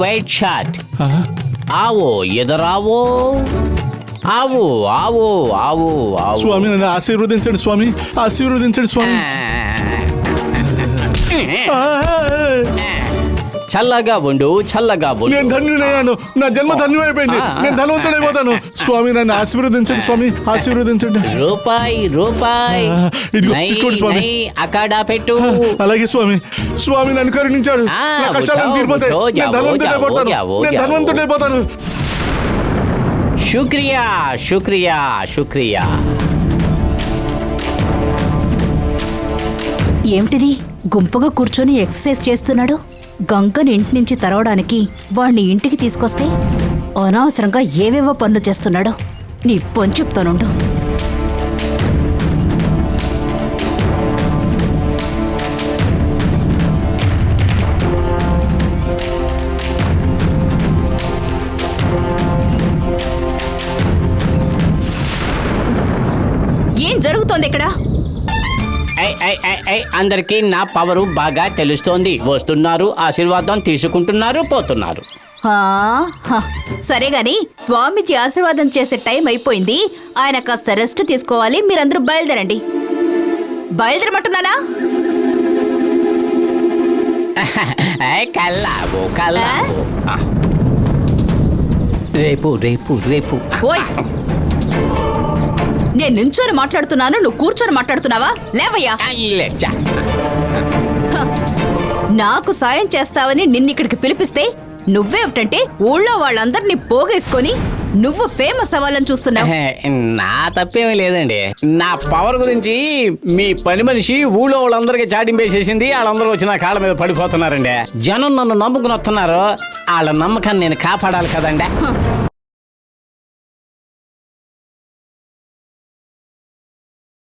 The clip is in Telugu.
వైట్ షర్ట్ ఆవో ఎదురావో ఆవు ఆవు ఆవు ఆవు స్వామి నన్ను ఆశీర్వదించండి స్వామి, ఆశీర్వదించండి స్వామి. చల్లగా ఉండు, చల్లగా ఉండు. నేను ధన్యుడయ్యాను, నా జన్మ ధన్యమైపోయింది, నేను ధనవంతుడైపోతాను. స్వామి నన్ను ఆశీర్వదించండి స్వామి, ఆశీర్వదించండి. రూపాయి రూపాయి ఇదిగో తీసుకోండి స్వామి. అక్కడ పెట్టు. అలాగే స్వామి. స్వామి నన్ను కరుణించాడు, నా కష్టాలను తీరిపోతాయి, నేను ధనవంతుడైపోతాను, నేను ధనవంతుడైపోతాను. శుక్రియా శుక్రియా శుక్రియా. ఏమిటిది, గుంపుగా కూర్చొని ఎక్సర్సైజ్ చేస్తున్నాడు? గంగని ఇంటి నుంచి తరవడానికి వాణ్ణి ఇంటికి తీసుకొస్తే అనవసరంగా ఏవేవో పనులు చేస్తున్నాడు. నీ పని చెప్తానుండు. ఏం జరుగుతోంది ఇక్కడ? అందరికీ నా పవరు బాగా తెలుస్తోంది. వస్తున్నారు, ఆశీర్వాదం తీసుకుంటున్నారు, పోతున్నారు. సరే గాని స్వామీజీ ఆశీర్వాదం చేసే టైం అయిపోయింది. ఆయన కాస్త రెస్ట్ తీసుకోవాలి. మీరందరూ బయలుదేరండి. బయలుదేరమంటున్నానా? కల్లావు కల్లావు. రేపు రేపు రేపు. ఓయ్, నేను నించొని మాట్లాడుతున్నాను, నువ్వు కూర్చొని మాట్లాడుతున్నావా? లేవయ్యా. నాకు సాయం చేస్తావని నిన్నిక్కడికి పిలిపిస్తే నువ్వేమిటంటే ఊళ్ళో వాళ్ళందరినీ పోగేసుకొని నువ్వు ఫేమస్ అవ్వాలని చూస్తున్నావు. నా తప్పేమీ లేదండి. నా పవర్ గురించి మీ పని మనిషి ఊళ్ళో వాళ్ళందరికీ చాటింపేసేసింది. వాళ్ళందరూ వచ్చి నా కాళ్ళ మీద పడిపోతున్నారండి. జనం నన్ను నమ్ముకుని వస్తున్నారు. వాళ్ళ నమ్మకాన్ని నేను కాపాడాలి కదండి.